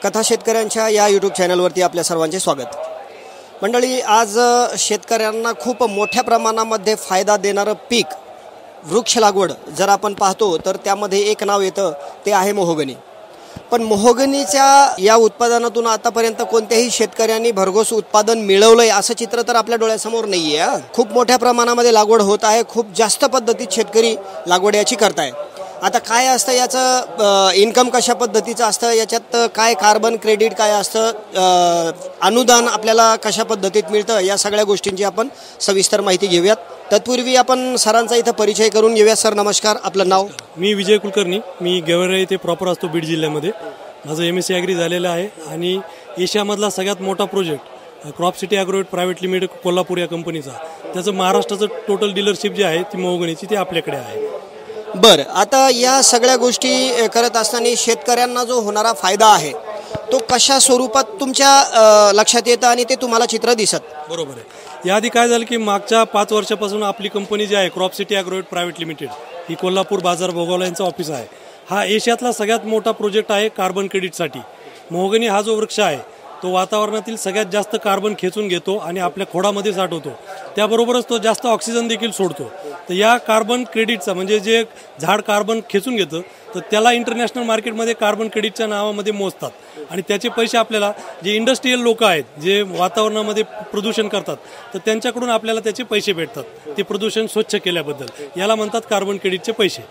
कथा शेतकऱ्यांच्या या यूट्यूब चॅनलवरती आपल्या सर्वांचे स्वागत। मंडळी, आज शेतकऱ्यांना खूप मोठ्या प्रमाणामध्ये फायदा देणारं पीक वृक्ष लागवड जर आपण पाहतो तर त्यामध्ये एक नाव येतं, ते आहे मोहगनी। पण मोहगनीच्या या उत्पादनातून आतापर्यंत कोणत्याही शेतकऱ्यांनी भरघोस उत्पादन मिळवलंय असं चित्र तर आपल्या डोळ्यासमोर नाही आहे। खूप मोठ्या प्रमाणामध्ये लागवड होत आहे, खूप जास्त पद्धतीत शेतकरी लागवड याची करताय। आता काय असतं याचं इन्कम कशा पद्धतीचं असतं, याच्यात काय कार्बन क्रेडिट काय असतं, अनुदान आपल्याला कशा पद्धतीत मिळतं, या सगळ्या गोष्टींची आपण सविस्तर माहिती घेऊयात। तत्पूर्वी आपण सरांचा इथं परिचय करून घेऊया। सर नमस्कार, आपलं नाव? मी विजय कुलकर्णी, मी गेवराई येथे प्रॉपर असतो, बीड जिल्ह्यामध्ये। माझं MSc ॲग्री झालेलं आहे आणि एशियामधला सगळ्यात मोठा project crop City Agrovet private limited Kolhapur या कंपनीचा, त्याचं महाराष्ट्राचं टोटल डीलरशिप जे आहे ती मोहगनीची ते आपल्याकडे आहे। बरं, आता या सगळ्या गोष्टी करत असताना शेतकऱ्यांना जो होणारा फायदा आहे तो कशा स्वरूपात तुमच्या लक्षात येतं आणि ते तुम्हाला चित्र दिसत? बरोबर आहे। याआधी काय झालं की मागच्या 5 वर्षापासून आपली कंपनी जी आहे Crop City Agrovet private limited ही कोल्हापूर बाजार भोगावला यांचं ऑफिस आहे। हा एशियातला सगळ्यात मोठा प्रोजेक्ट आहे कार्बन क्रेडिटसाठी। मोहगनी हा जो वृक्ष आहे तो वातावरणातील सगळ्यात जास्त कार्बन खेचून घेतो आणि आपल्या खोडामध्ये साठवतो, त्याबरोबरच तो जास्त ऑक्सिजन देखील सोडतो। तर या कार्बन क्रेडिटचा म्हणजे जे झाड कार्बन खेचून घेतं तर त्याला इंटरनॅशनल मार्केटमध्ये कार्बन क्रेडिटच्या नावामध्ये मोजतात आणि त्याचे पैसे आपल्याला जे इंडस्ट्रीयल लोक आहेत जे वातावरणामध्ये प्रदूषण करतात तर त्यांच्याकडून आपल्याला त्याचे पैसे भेटतात, ते प्रदूषण स्वच्छ केल्याबद्दल, याला म्हणतात कार्बन क्रेडिटचे पैसे।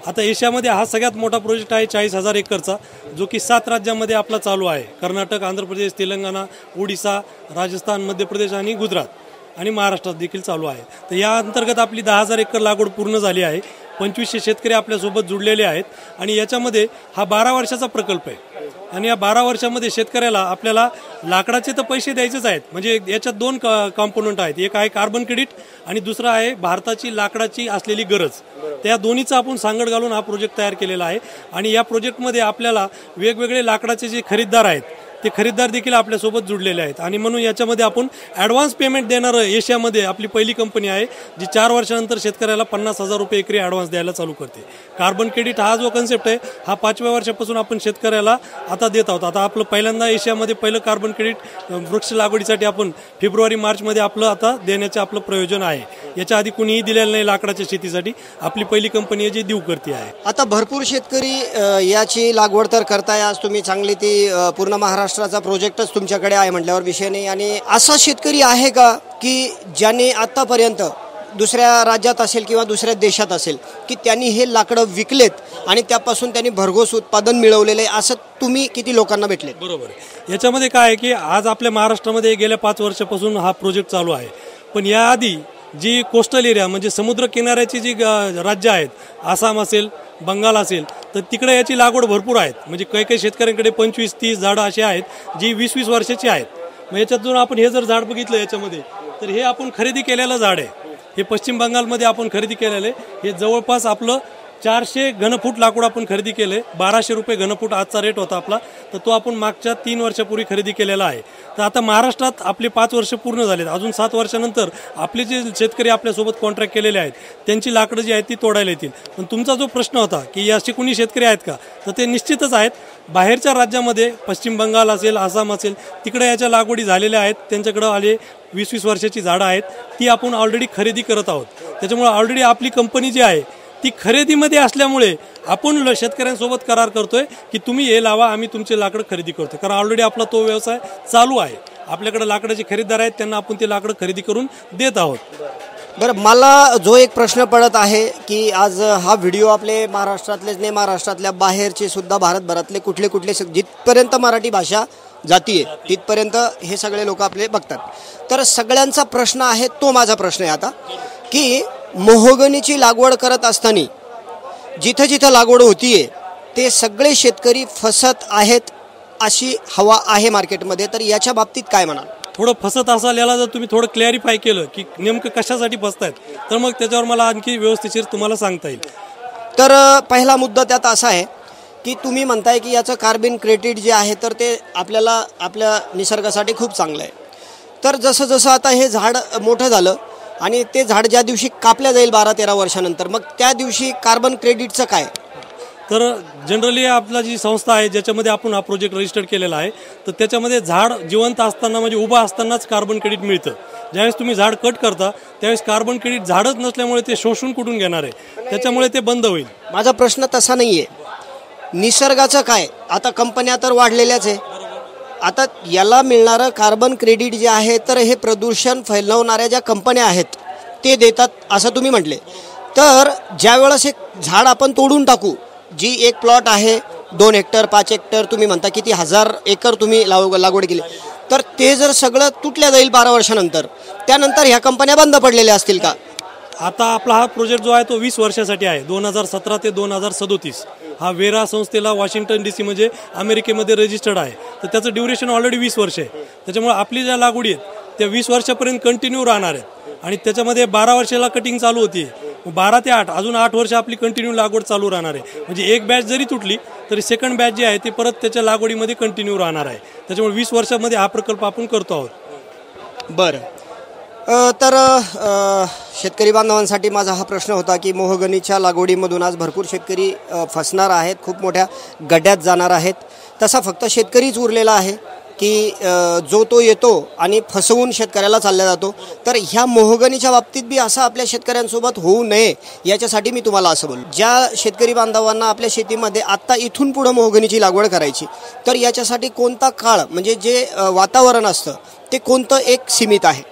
आता एशियामध्ये हा सगळ्यात मोठा प्रोजेक्ट आहे 40,000 एकरचा, जो की 7 राज्यांमध्ये आपला चालू आहे। कर्नाटक, आंध्र प्रदेश, तेलंगणा, ओडिसा, राजस्थान, मध्य प्रदेश आणि गुजरात आणि महाराष्ट्रात देखील चालू आहे। तर या अंतर्गत आपली 10,000 एकर लागवड पूर्ण झाली आहे। 2500 शेतकरी आपल्यासोबत जुडलेले आहेत आणि याच्यामध्ये हा 12 वर्षाचा प्रकल्प आहे आणि या 12 वर्षामध्ये शेतकऱ्याला आपल्याला लाकडाचे तर पैसे द्यायचेच आहेत। म्हणजे याच्यात 2 कॉम्पोनंट आहेत, एक आहे कार्बन क्रेडिट आणि दुसरा आहे भारताची लाकडाची असलेली गरज। त्या दोन्हीचा आपण सांगड घालून हा प्रोजेक्ट तयार केलेला आहे आणि या प्रोजेक्टमध्ये आपल्याला वेगवेगळे लाकडाचे जे खरेदीदार आहेत ते खरेदीदार देखील आपल्यासोबत जुडलेले आहेत आणि म्हणून याच्यामध्ये आपण ॲडव्हान्स पेमेंट देणारं एशियामध्ये आपली पहिली कंपनी आहे जी 4 वर्षानंतर शेतकऱ्याला 50,000 रुपये एकरी ॲडव्हान्स द्यायला चालू करते। कार्बन क्रेडिट हा जो कन्सेप्ट आहे हा 5व्या वर्षापासून आपण शेतकऱ्याला आता देत आहोत। आता आपलं पहिल्यांदा एशियामध्ये पहिलं कार्बन क्रेडिट वृक्ष लागवडीसाठी आपण फेब्रुवारी-मार्चमध्ये आपलं आता देण्याचं आपलं प्रयोजन आहे। याच्या आधी कुणीही दिलेलं नाही लाकडाच्या शेतीसाठी, आपली पहिली कंपनी आहे जी देऊ करते आहे। आता भरपूर शेतकरी याची लागवड तर करताय, आज तुम्ही चांगली ती पूर्ण महाराष्ट्राचा प्रोजेक्टच तुमच्याकडे आहे म्हटल्यावर विषय नाही। आणि असा शेतकरी आहे का की ज्याने आतापर्यंत दुसऱ्या राज्यात असेल किंवा दुसऱ्या देशात असेल की त्यांनी हे लाकडं विकलेत आणि त्यापासून त्यांनी भरघोस उत्पादन मिळवलेलं आहे, असं तुम्ही किती लोकांना भेटले? बरोबर आहे। याच्यामध्ये काय आहे की आज आपल्या महाराष्ट्रामध्ये गेल्या 5 वर्षापासून हा प्रोजेक्ट चालू आहे, पण याआधी जी कोस्टल एरिया म्हणजे समुद्र किनाऱ्याची जी राज्य आहेत, आसाम असेल, बंगाल असेल, तर तिकडे याची लागवड भरपूर आहेत। म्हणजे काही शेतकऱ्यांकडे 25-30 झाडं अशी आहेत जी 20-20 वर्षाची आहेत। मग याच्यातून आपण हे जर झाड बघितलं याच्यामध्ये तर हे आपण खरेदी केलेलं झाड आहे, हे पश्चिम बंगालमध्ये आपण खरेदी केलेलं आहे। हे जवळपास आपलं 400 घनफूट लाकूड आपण खरेदी केले, 1200 रुपये घनफूट आजचा रेट होता आपला, तर तो आपण मागच्या 3 वर्षापूर्वी खरेदी केलेला आहे। तर आता महाराष्ट्रात आपले 5 वर्ष पूर्ण झालेत, अजून 7 वर्षानंतर आपले जे शेतकरी आपल्यासोबत कॉन्ट्रॅक्ट केलेले आहेत त्यांची लाकडं जी आहेत ती तोडायला येतील। पण तुमचा जो प्रश्न होता की असे कुणी शेतकरी आहेत का, तर ते निश्चितच आहेत। बाहेरच्या राज्यामध्ये पश्चिम बंगाल असेल, आसाम असेल, तिकडे याच्या लागवडी झालेल्या आहेत, त्यांच्याकडं आले 20-20 वर्षाची झाडं आहेत, ती आपण ऑलरेडी खरेदी करत आहोत। त्याच्यामुळे ऑलरेडी आपली कंपनी जी आहे ती खरेदीमध्ये असल्यामुळे आपण शेतकऱ्यांसोबत करार करतोय की तुम्ही हे लावा, आम्ही तुमचे लाकडं खरेदी करतोय, कारण ऑलरेडी आपला तो व्यवसाय चालू आहे। आपल्याकडे लाकडाचे खरेदीदार आहेत, त्यांना आपण ते लाकडं खरेदी करून देत आहोत। बरं, मला जो एक प्रश्न पडत आहे की आज हा व्हिडिओ आपले महाराष्ट्रातलेच नाही, महाराष्ट्रातल्या बाहेरचे सुद्धा, भारतभरातले कुठले जिथपर्यंत मराठी भाषा जातीये तिथपर्यंत हे सगळे लोक आपले बघतात। तर सगळ्यांचा प्रश्न आहे तो माझा प्रश्न आहे आता की मोहगनीची लागवड करत असताना जिथं जिथं लागवड होतीये ते सगळे शेतकरी फसत आहेत अशी हवा आहे मार्केटमध्ये, तर याच्या बाबतीत काय म्हणाल? थोडं फसत असल्याला जर तुम्ही थोडं क्लॅरिफाय केलं की नेमकं कशासाठी फसतायत तर मग त्याच्यावर मला आणखी व्यवस्थित तुम्हाला सांगता येईल। तर पहिला मुद्दा त्यात असा आहे की तुम्ही म्हणताय की याचं कार्बन क्रेडिट जे आहे तर ते आपल्याला आपल्या निसर्गासाठी खूप चांगलं आहे। तर जसं जसं आता हे झाड मोठं झालं आणि ते झाड ज्या दिवशी कापल्या जाईल 12-13 वर्षानंतर, मग त्या दिवशी कार्बन क्रेडिटचं काय? तर जनरली आपला जी संस्था आहे ज्याच्यामध्ये आपण हा प्रोजेक्ट रजिस्टर्ड केलेला आहे, तर त्याच्यामध्ये झाड जिवंत असताना म्हणजे उभं असतानाच कार्बन क्रेडिट मिळतं. ज्यावेळेस तुम्ही झाड कट करता त्यावेळेस कार्बन क्रेडिट झाडच नसल्यामुळे ते शोषून कुठून घेणार आहे, त्याच्यामुळे ते बंद होईल. माझा प्रश्न तसा नाही आहे. निसर्गाचं काय? आता कंपन्या तर वाढलेल्याच आहे. आता याला मिळणारं कार्बन क्रेडिट जे आहे तर हे प्रदूषण फैलवणाऱ्या ज्या कंपन्या आहेत ते देतात असं तुम्ही म्हटले. तर ज्यावेळेस एक झाड आपण तोडून टाकू, जी एक प्लॉट आहे 2 हेक्टर 5 हेक्टर तुम्ही म्हणता किती 1000 एकर तुम्ही लागवड केली, तर ते जर सगळं तुटल्या जाईल 12 वर्षानंतर, त्यानंतर ह्या कंपन्या बंद पडलेल्या असतील का? आता आपला हा प्रोजेक्ट जो आहे तो 20 वर्षासाठी आहे. 2017 ते 2037 हा वेरा संस्थेला वॉशिंग्टन DC म्हणजे अमेरिकेमध्ये रजिस्टर्ड आहे. तर त्याचं ड्युरेशन ऑलरेडी 20 वर्ष आहे. त्याच्यामुळे आपली ज्या लागवडी आहेत त्या 20 वर्षापर्यंत कंटिन्यू राहणार आहेत. आणि त्याच्यामध्ये 12 वर्षाला कटिंग चालू होती. 12 ते 8 अजून 8 वर्ष आपली कंटिन्यू लागवड चालू राहणार आहे. म्हणजे एक बॅच जरी तुटली तरी सेकंड बॅच जी आहे ती परत त्याच्या लागवडीमध्ये कंटिन्यू राहणार आहे. त्याच्यामुळे 20 वर्षामध्ये हा प्रकल्प आपण करतो आहोत. बरं. तर शेतकरी बांधवांसाठी माझा हा प्रश्न होता की मोहगनीच्या लागवडीमधून आज भरपूर शेतकरी फसणार आहेत, खूप मोठ्या गड्ड्यात जाणार आहेत. तसा फक्त शेतकरीच उरलेला आहे की जो तो येतो आणि फसवून शेतकऱ्याला चालला जातो. तर ह्या मोहगनीच्या बाबतीत बी असं आपल्या शेतकऱ्यांसोबत होऊ नये याच्यासाठी मी तुम्हाला असं बोलू. ज्या शेतकरी बांधवांना आपल्या शेतीमध्ये आत्ता इथून पुढं मोहगनीची लागवड करायची, तर याच्यासाठी कोणता काळ म्हणजे जे वातावरण असतं ते कोणतं एक सीमित आहे?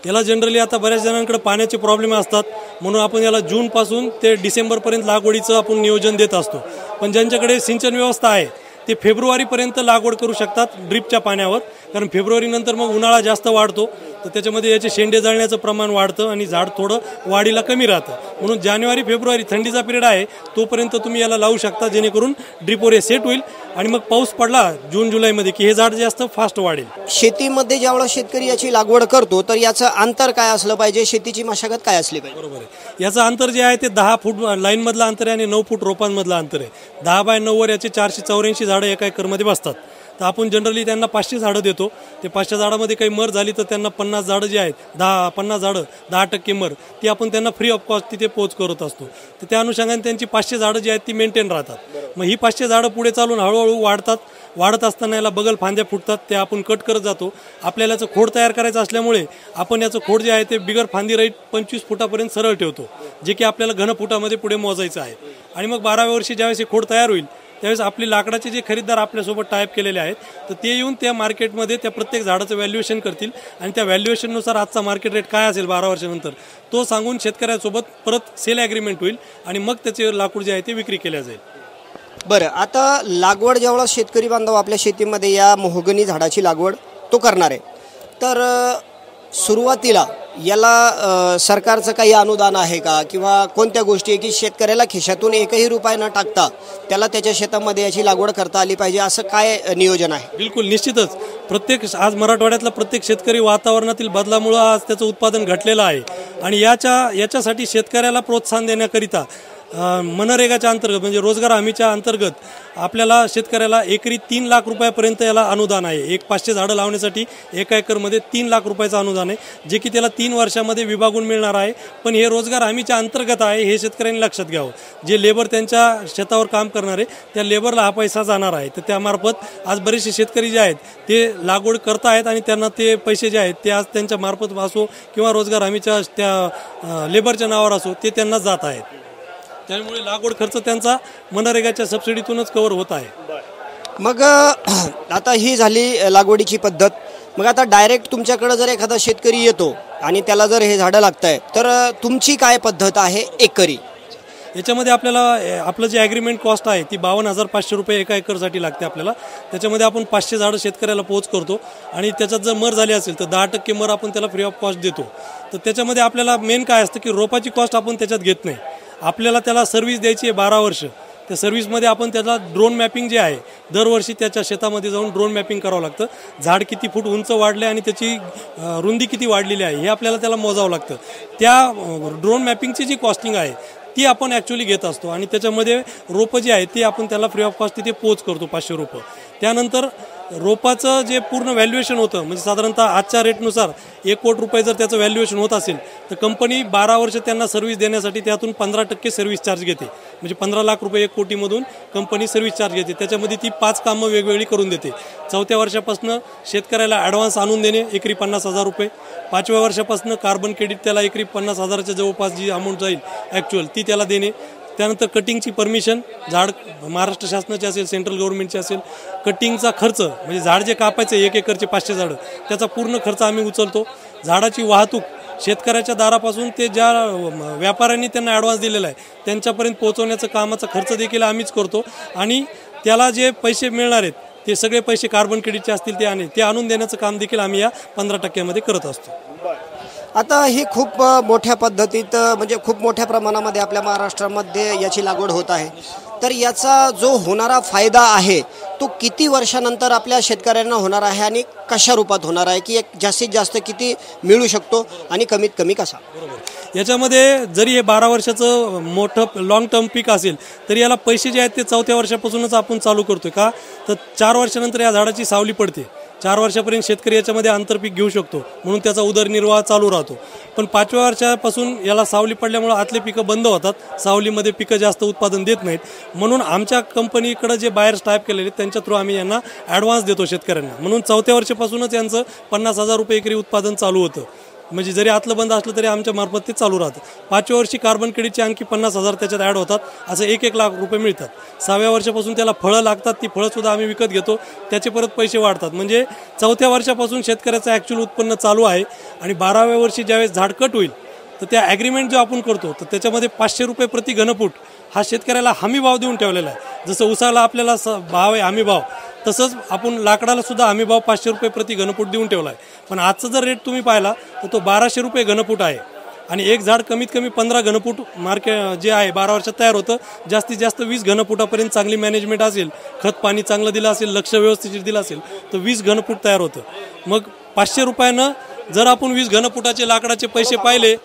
याला जनरली आता बऱ्याच जणांकडे पाण्याचे प्रॉब्लेम असतात, म्हणून आपण याला जूनपासून ते डिसेंबरपर्यंत लागवडीचं आपण नियोजन देत असतो. पण ज्यांच्याकडे सिंचन व्यवस्था आहे ते फेब्रुवारीपर्यंत लागवड करू शकतात ड्रिपच्या पाण्यावर, कारण फेब्रुवारीनंतर मग उन्हाळा जास्त वाढतो, तर त्याच्यामध्ये याचे शेंडे जळण्याचं प्रमाण वाढतं आणि झाड थोडं वाढीला कमी राहतं. म्हणून जानेवारी फेब्रुवारी थंडीचा पिरियड आहे तोपर्यंत तुम्ही याला लावू शकता, जेणेकरून ड्रिपवर हे सेट होईल आणि मग पाऊस पडला जून जुलैमध्ये की हे झाड जास्त फास्ट वाढेल. शेतीमध्ये ज्यावेळेस शेतकरी याची लागवड करतो तर याचं अंतर काय असलं पाहिजे, शेतीची मशागत काय असली पाहिजे? बरोबर आहे. याचं अंतर जे आहे ते 10 फूट लाईनमधलं अंतर आहे आणि 9 फूट रोपांमधलं अंतर आहे. 10 बाय 9 वर याचे 484 झाडं एका एकरमध्ये बसतात. तर आपण जनरली त्यांना 500 झाडं देतो. ते 500 झाडामध्ये काही मर झाली तर त्यांना 50 झाडं जे आहेत 50 झाडं 10% मर ती आपण त्यांना फ्री ऑफ कॉस्ट तिथे पोच करत असतो. तर त्या अनुषंगाने त्यांची 500 झाडं जी आहेत ती मेंटेन राहतात. मग ही 500 झाडं पुढे चालून हळूहळू वाढतात. वाढत असताना याला बगल फांद्या फुटतात, ते आपण कट करत जातो. आपल्याला याचं खोड तयार करायचं असल्यामुळे आपण याचं खोड जे आहे ते बिगर फांदी राईट 25 फुटापर्यंत सरळ ठेवतो, जे की आपल्याला घनफुटामध्ये पुढे मोजायचं आहे. आणि मग 12व्या वर्षी ज्यावेळेस हे खोड तयार होईल त्यावेळेस आपले लाकडाचे जे खरेदीदार आपल्यासोबत टाईप केलेले आहेत तर ते येऊन त्या मार्केटमध्ये त्या प्रत्येक झाडाचं व्हॅल्युएशन करतील आणि त्या व्हॅल्युएशननुसार आजचा मार्केट रेट काय असेल 12 वर्षानंतर तो सांगून शेतकऱ्यासोबत परत सेल ॲग्रीमेंट होईल आणि मग त्याचे लाकूड जे आहे ते विक्री केल्या जाईल. बरं, आता लागवड जेव्हा शेतकरी बांधव आपल्या शेतीमध्ये या मोहगनी झाडाची लागवड तो करणार आहे, तर सुरुवातीला याला सरकारचं काही अनुदान आहे का किंवा कोणत्या गोष्टी आहे की शेतकऱ्याला खिशातून एकही रुपया न टाकता त्याला त्याच्या शेतामध्ये याची लागवड करता आली पाहिजे, असं काय नियोजन आहे? बिलकुल, निश्चितच. आज मराठवाड्यातला प्रत्येक शेतकरी वातावरणातील बदलामुळे आज त्याचं उत्पादन घटलेलं आहे आणि याच्यासाठी शेतकऱ्याला प्रोत्साहन देण्याकरिता मनरेगाच्या अंतर्गत म्हणजे रोजगार हमीच्या अंतर्गत आपल्याला शेतकऱ्याला एकरी 3 लाख रुपयापर्यंत याला अनुदान आहे. 500 झाडं लावण्यासाठी एका एकरमध्ये 3 लाख रुपयाचं अनुदान आहे, जे की त्याला 3 वर्षामध्ये विभागून मिळणार आहे. पण हे रोजगार हमीच्या अंतर्गत आहे, हे शेतकऱ्यांनी लक्षात घ्यावं. जे लेबर त्यांच्या शेतावर काम करणारे त्या लेबरला हा पैसा जाणार आहे. तर त्यामार्फत आज बरेचसे शेतकरी जे आहेत ते लागवड करत आहेत आणि त्यांना ते पैसे जे आहेत ते आज त्यांच्या मार्फत असो किंवा रोजगार हमीच्या त्या लेबरच्या नावावर असो ते त्यांना जात आहेत. त्यामुळे लागवड खर्च त्यांचा मनरेगाच्या सबसिडीतूनच कव्हर होत आहे. मग आता ही झाली लागवडीची पद्धत. मग आता डायरेक्ट तुमच्याकडे जर एखादा शेतकरी येतो आणि त्याला जर हे झाडं लागत आहे तर तुमची काय पद्धत आहे एकरी? याच्यामध्ये आपल्याला आपलं जे ॲग्रीमेंट कॉस्ट आहे ती 52,500 रुपये एका एकरसाठी लागते आपल्याला. त्याच्यामध्ये आपण 500 झाडं शेतकऱ्याला पोच करतो आणि त्याच्यात जर मर झाली असेल तर 10% मर आपण त्याला फ्री ऑफ कॉस्ट देतो. तर त्याच्यामध्ये आपल्याला मेन काय असतं की रोपाची कॉस्ट आपण त्याच्यात घेत नाही. आपल्याला त्याला सर्व्हिस द्यायची आहे 12 वर्ष. त्या सर्व्हिसमध्ये आपण त्याला ड्रोन मॅपिंग जे आहे दरवर्षी त्याच्या शेतामध्ये जाऊन ड्रोन मॅपिंग करावं लागतं. झाड किती फूट उंच वाढले आणि त्याची रुंदी किती वाढलेली आहे हे आपल्याला त्याला मोजावं लागतं. त्या ड्रोन मॅपिंगची जी कॉस्टिंग आहे ती आपण ॲक्च्युली घेत असतो आणि त्याच्यामध्ये रोपं जी आहे ती आपण त्याला फ्री ऑफ कॉस्ट तिथे पोच करतो 500 रोपं. त्यानंतर रोपाचं जे पूर्ण व्हॅल्युएशन होतं म्हणजे साधारणतः आजच्या रेटनुसार 1 कोटी रुपये जर त्याचं व्हॅल्युएशन होत असेल तर कंपनी 12 वर्ष त्यांना सर्व्हिस देण्यासाठी त्यातून 15% सर्व्हिस चार्ज घेते. म्हणजे 15 लाख रुपये 1 कोटीमधून कंपनी सर्व्हिस चार्ज घेते. त्याच्यामध्ये ती 5 कामं वेगवेगळी करून देते. 4थ्या वर्षापासून शेतकऱ्याला ॲडव्हान्स आणून देणे एकरी 50,000 रुपये. 5व्या वर्षापासून कार्बन क्रेडिट त्याला एकरी 50,000च्या जवळपास जी अमाऊंट जाईल ॲक्च्युअल ती त्याला देणे. त्यानंतर कटिंगची परमिशन झाड महाराष्ट्र शासनाची असेल सेंट्रल गव्हर्नमेंटची असेल. कटिंगचा खर्च म्हणजे झाड जे कापायचं 1 एकरचे 500 झाडं त्याचा पूर्ण खर्च आम्ही उचलतो. झाडाची वाहतूक शेतकऱ्याच्या दारापासून ते ज्या व्यापाऱ्यांनी त्यांना ॲडव्हान्स दिलेला आहे त्यांच्यापर्यंत पोहोचवण्याचं कामाचा खर्च देखील आम्हीच करतो. आणि त्याला जे पैसे मिळणार आहेत ते सगळे पैसे कार्बन क्रेडिटचे असतील ते आणून देण्याचं काम देखील आम्ही या 15% करत असतो. आता ही खूप मोठ्या पद्धतीत म्हणजे खूप मोठ्या प्रमाणामध्ये आपल्या महाराष्ट्रामध्ये याची लागवड होत आहे. तर याचा जो होणारा फायदा आहे तो किती वर्षानंतर आपल्या शेतकऱ्यांना होणार आहे आणि कशा रूपात होणार आहे की एक जास्तीत जास्त किती मिळू शकतो आणि कमीत कमी कसा? याच्यामध्ये जरी हे 12 वर्षाचं मोठं लॉंग टर्म पीक असेल तरी याला पैसे जे आहेत ते 4थ्या वर्षापासूनच आपण चालू करतोय. का तर 4 वर्षानंतर या झाडाची सावली पडते. 4 वर्षापर्यंत शेतकरी याच्यामध्ये आंतरपीक घेऊ शकतो म्हणून त्याचा उदरनिर्वाह चालू राहतो. पण 5व्या वर्षापासून याला सावली पडल्यामुळे आतले पिकं बंद होतात. सावलीमध्ये पिकं जास्त उत्पादन देत नाहीत. म्हणून आमच्या कंपनीकडे जे बायर्स टाईप केलेले त्यांच्या थ्रू आम्ही यांना ॲडव्हान्स देतो शेतकऱ्यांना. म्हणून 4थ्या वर्षापासूनच यांचं 50,000 रुपये एकरी उत्पादन चालू होतं. म्हणजे जरी आतलं बंद असलं तरी आमच्या मार्फत ते चालू राहतं. 5व्या वर्षी कार्बन क्रेडिटचे आणखी 50,000 त्याच्यात ॲड होतात. असं 1 लाख रुपये मिळतात. 6व्या वर्षापासून त्याला फळं लागतात. ती फळंसुद्धा आम्ही विकत घेतो. त्याचे परत पैसे वाढतात. म्हणजे 4थ्या वर्षापासून शेतकऱ्याचं ॲक्च्युअल उत्पन्न चालू आहे. आणि 12व्या वर्षी ज्यावेळेस झाड कट होईल तर त्या ॲग्रीमेंट जो आपण करतो तर त्याच्यामध्ये 500 रुपये प्रति घनफूट हा शेतकऱ्याला हमी भाव देऊन ठेवलेला आहे. जसं उसाला आपल्याला भाव आहे हमी भाव तसंच आपण लाकडाला सुद्धा हमी भाव 500 रुपये प्रति घनफूट देऊन ठेवला आहे. पण आजचा जर रेट तुम्ही पाहिला तर तो 1200 रुपये घनफूट आहे. आणि एक झाड कमीत कमी 15 घनफूट मार्केट जे आहे 12 वर्षात तयार होतं. जास्तीत जास्त 20 घनफुटापर्यंत चांगली मॅनेजमेंट असेल, खत पाणी चांगलं दिलं असेल, लक्ष व्यवस्थित दिलं असेल तर 20 घनफूट तयार होतं. मग 500 रुपयानं जर आपण 20 घनफुटाचे लाकडाचे पैसे पाहिले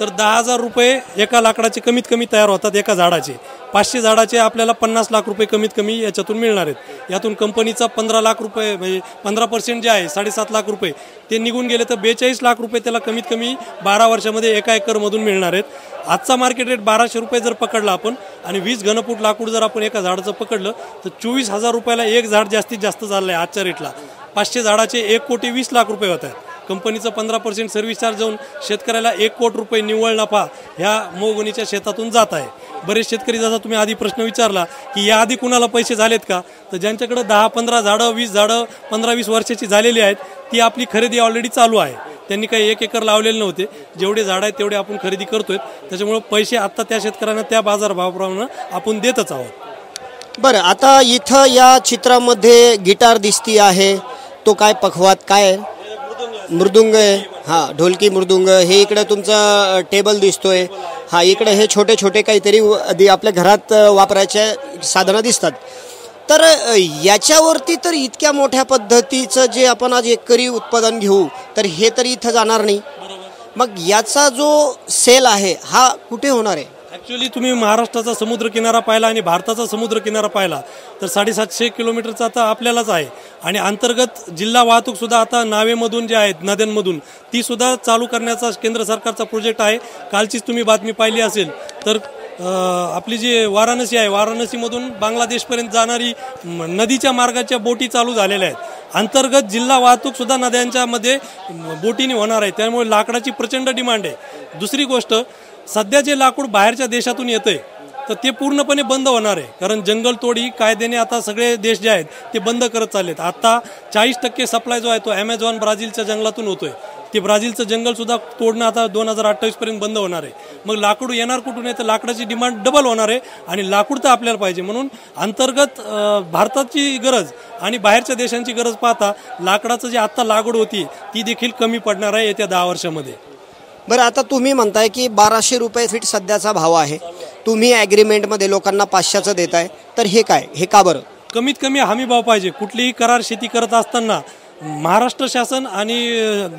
तर 10,000 रुपये एका लाकडाचे कमीत कमी तयार होतात एका झाडाचे. 500 झाडाचे आपल्याला 50 लाख रुपये कमीत कमी याच्यातून मिळणार आहेत. यातून कंपनीचा 15 लाख रुपये म्हणजे 15% जे आहे 7.5 लाख रुपये ते निघून गेले तर 42 लाख रुपये त्याला कमीत कमी 12 वर्षामध्ये एका एकरमधून मिळणार आहेत. आजचा मार्केट रेट 1200 रुपये जर पकडला आपण आणि 20 घनफूट लाकूड जर आपण एका झाडाचं पकडलं तर 24,000 रुपयाला एक झाड जास्तीत जास्त झालं आहे आजच्या रेटला. 500 झाडाचे 1,20,00,000 रुपये होत आहेत. कंपनीचं 15% सर्व्हिस चार्ज जाऊन शेतकऱ्याला 1 कोटी रुपये निव्वळ नफा ह्या मोगणीच्या शेतातून जात आहे. बरेच शेतकरी जसा तुम्ही आधी प्रश्न विचारला की याआधी कुणाला पैसे झालेत का तर ज्यांच्याकडे 10-15 झाडं 20 झाडं 15-20 वर्षाची झालेली आहेत ती आपली खरेदी ऑलरेडी चालू आहे. त्यांनी काही 1 एकर लावलेले नव्हते. जेवढे झाडं आहेत तेवढे आपण खरेदी करतोय. त्याच्यामुळे पैसे आत्ता त्या शेतकऱ्यांना त्या बाजारभावाप्रमाणे आपण देतच आहोत. बरं, आता इथं या चित्रामध्ये गिटार दिसती आहे. तो काय पखवात काय मृदुंग आहे? हां, ढोलकी मृदुंग. हे इकडं तुमचं टेबल दिसतोय. हा इकडे हे छोटे छोटे काहीतरी आपल्या घरात वापरायचे साधनं दिसतात. तर याच्यावरती तर इतक्या मोठ्या पद्धतीचं जे आपण आज एकरी उत्पादन घेऊ तर हे तर इथं जाणार नाही. मग याचा जो सेल आहे हा कुठे होणार आहे? ॲक्च्युली तुम्ही महाराष्ट्राचा समुद्रकिनारा पाहिला आणि भारताचा समुद्रकिनारा पाहिला तर 750 किलोमीटरचा आता आपल्यालाच आहे. आणि अंतर्गत जिल्हा वाहतूकसुद्धा आता नावेमधून जे आहेत नद्यांमधून ती सुद्धा चालू करण्याचा केंद्र सरकारचा प्रोजेक्ट आहे. कालचीच तुम्ही बातमी पाहिली असेल तर आपली जी वाराणसी आहे वाराणसीमधून बांगलादेशपर्यंत जाणारी नदीच्या मार्गाच्या बोटी चालू झालेल्या आहेत. अंतर्गत जिल्हा वाहतूकसुद्धा नद्यांच्यामध्ये बोटीने होणार आहे. त्यामुळे लाकडाची प्रचंड डिमांड आहे. दुसरी गोष्ट सध्या जे लाकूड बाहेरच्या देशातून येतंय तर ते पूर्णपणे बंद होणार आहे. कारण जंगलतोडी कायद्याने आता सगळे देश जे आहेत ते बंद करत चाललेत. आता 40% सप्लाय जो आहे तो ॲमेझॉन ब्राझीलच्या जंगलातून होतोय. ते ब्राझीलचं जंगलसुद्धा तोडणं आता 2028 पर्यंत बंद होणार आहे. मग लाकूड येणार कुठून आहे तर लाकडाची डिमांड डबल होणार आहे. आणि लाकूड तर आपल्याला पाहिजे. म्हणून अंतर्गत भारताची गरज आणि बाहेरच्या देशांची गरज पाहता लाकडाचं जे आत्ता लागवड होती ती देखील कमी पडणार आहे येत्या 10 वर्षामध्ये. बरं, आता तुम्ही म्हणताय की 1200 रुपये फीट सध्याचा भाव आहे. तुम्ही ॲग्रीमेंटमध्ये लोकांना 500चं देताय तर हे काय, हे का बरं? कमीत कमी हमी भाव पाहिजे. कुठलीही करार शेती करत असताना महाराष्ट्र शासन आणि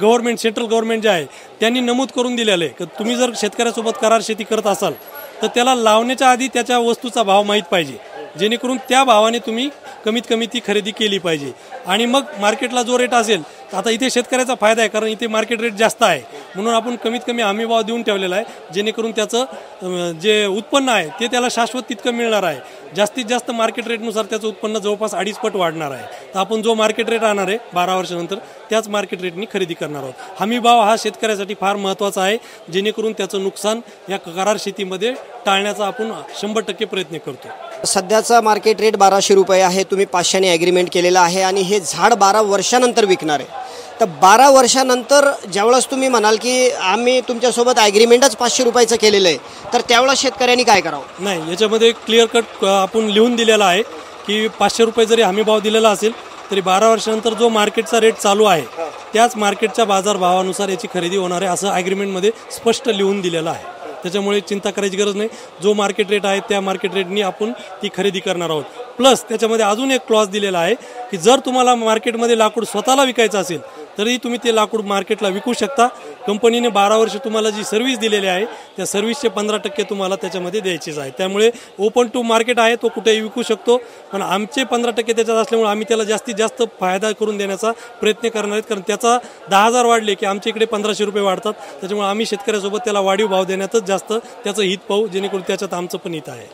गव्हर्नमेंट सेंट्रल गव्हर्नमेंट जे आहे त्यांनी नमूद करून दिलेलं आहे की तुम्ही जर शेतकऱ्यासोबत करार शेती करत असाल तर त्याला लावण्याच्या आधी त्याच्या वस्तूचा भाव माहीत पाहिजे. जेणेकरून त्या भावाने तुम्ही कमीत कमी ती खरेदी केली पाहिजे. आणि मग मार्केटला जो रेट असेल, तर आता इथे शेतकऱ्याचा फायदा आहे कारण इथे मार्केट रेट जास्त आहे, म्हणून आपण कमीत कमी हमी भाव देऊन ठेवलेला आहे, जेणेकरून त्याचं जे उत्पन्न आहे ते त्याला शाश्वत तितकं मिळणार आहे. जास्तीत जास्त मार्केट रेटनुसार त्याचं उत्पन्न जवळपास 2.5 पट वाढणार आहे. तर आपण जो मार्केट रेट राहणार आहे 12 वर्षानंतर त्याच मार्केट रेटनी खरेदी करणार आहोत. हमी भाव हा शेतकऱ्यासाठी फार महत्त्वाचा आहे, जेणेकरून त्याचं नुकसान या करार शेतीमध्ये टाळण्याचा आपण 100% प्रयत्न करतो. सध्याचा मार्केट रेट 1200 रुपये आहे. तुम्ही 500ने ॲग्रीमेंट केलेलं आहे आणि हे झाड 12 वर्षानंतर विकणार आहे. तर 12 वर्षानंतर ज्यावेळेस तुम्ही म्हणाल की आम्ही तुमच्यासोबत ॲग्रीमेंटच 500 रुपयाचं केलेलं आहे, तर त्यावेळेस शेतकऱ्यांनी काय करावं? नाही, याच्यामध्ये क्लिअर कट आपण लिहून दिलेला आहे की 500 रुपये जरी हमी भाव दिलेला असेल तरी 12 वर्षानंतर जो मार्केटचा रेट चालू आहे त्याच मार्केटच्या बाजारभावानुसार याची खरेदी होणार आहे, असं ॲग्रीमेंटमध्ये स्पष्ट लिहून दिलेलं आहे. त्याच्यामुळे चिंता करायची गरज नाही. जो मार्केट रेट आहे त्या मार्केट रेटनी आपण ती खरेदी करणार आहोत. प्लस त्याच्यामध्ये अजून एक क्लॉज दिलेला आहे की जर तुम्हाला मार्केटमध्ये लाकूड स्वतःला विकायचं असेल तरी तुम्ही ते लाकूड मार्केटला विकू शकता. कंपनीने 12 वर्ष तुम्हाला जी सर्व्हिस दिलेली आहे त्या सर्व्हिसचे 15% तुम्हाला त्याच्यामध्ये द्यायचेच आहे. त्यामुळे ओपन टू मार्केट आहे, तो कुठेही विकू शकतो, पण आमचे 15% त्याच्यात असल्यामुळे आम्ही त्याला जास्तीत जास्त फायदा करून देण्याचा प्रयत्न करणार आहेत. कारण त्याचा 10,000 वाढले की आमच्या इकडे 1500 रुपये वाढतात. त्याच्यामुळे आम्ही शेतकऱ्यासोबत त्याला वाढीव भाव देण्यातच जास्त त्याचं हित पाहू, जेणेकरून त्याच्यात आमचं पण हित आहे.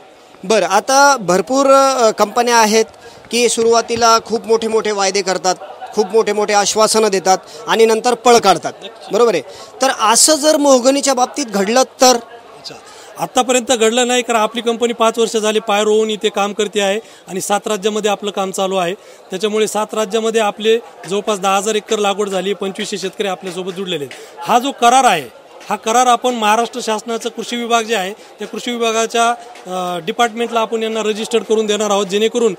बरं, आता भरपूर कंपन्या आहेत की सुरुवातीला खूप मोठे मोठे वायदे करतात, खूप मोठे मोठे आश्वासनं देतात आणि नंतर पळ काढतात, बरोबर आहे? तर असं जर मोहगनीच्या बाबतीत घडलं तर? आत्तापर्यंत घडलं नाही, कारण आपली कंपनी 5 वर्ष झाली पाय रोवून इथे काम करते आहे आणि 7 राज्यामध्ये आपलं काम चालू आहे. त्याच्यामुळे 7 राज्यामध्ये आपले जवळपास 10,000 एकर लागवड झाली, 2500 शेतकरी आपल्यासोबत जुडलेले आहेत. हा जो करार आहे हा करार आपण महाराष्ट्र शासनाचं कृषी विभाग जे आहे त्या कृषी विभागाच्या डिपार्टमेंटला आपण यांना रजिस्टर्ड करून देणार आहोत, जेणेकरून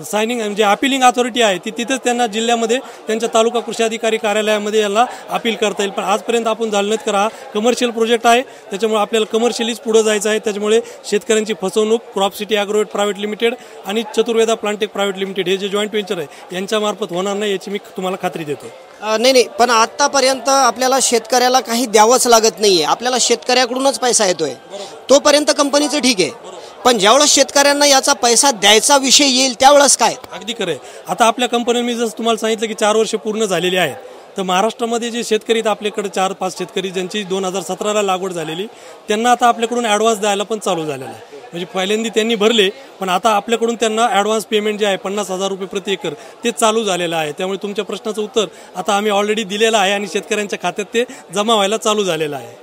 सायनिंग म्हणजे अपिलिंग अथॉरिटी आहे ती तिथेच त्यांना जिल्ह्यामध्ये त्यांच्या तालुका कृषी अधिकारी कार्यालयामध्ये याला अपील करता येईल. पण आजपर्यंत आपण झालं नाहीत, कारण हा कमर्शियल प्रोजेक्ट आहे, त्याच्यामुळे आपल्याला कमर्शियलीच पुढे जायचं आहे. त्याच्यामुळे शेतकऱ्यांची फसवणूक crop City Agrovet private limited आणि चतुर्वेदा प्लांटेक प्रायव्हेट लिमिटेड हे जे जॉईंट व्हेंचर आहे यांच्यामार्फत होणार नाही, याची मी तुम्हाला खात्री देतो. नाही, पण आतापर्यंत आपल्याला शेतकऱ्याला काही द्यावंच लागत नाहीये, आपल्याला शेतकऱ्याकडूनच पैसा येतोय, तोपर्यंत कंपनीचं ठीक आहे. पण ज्यावेळेस शेतकऱ्यांना याचा पैसा द्यायचा विषय येईल त्यावेळेस काय? अगदी खरं आहे. आता आपल्या कंपनीने मी जसं तुम्हाला सांगितलं की 4 वर्ष पूर्ण झालेली आहेत, तर महाराष्ट्रामध्ये जे शेतकरी आहेत आपल्याकडे 4-5 शेतकरी ज्यांची 2017ला लागवड झालेली, त्यांना आता आपल्याकडून ॲडव्हान्स द्यायला पण चालू झालेला आहे. म्हणजे पहिल्यांदा त्यांनी भरले, पण आता आपल्याकडून त्यांना ॲडव्हान्स पेमेंट जे आहे 50,000 रुपये प्रति एकर ते चालू झालेलं आहे. त्यामुळे तुमच्या प्रश्नाचं उत्तर आता आम्ही ऑलरेडी दिलेलं आहे आणि शेतकऱ्यांच्या खात्यात ते जमा व्हायला चालू झालेलं आहे.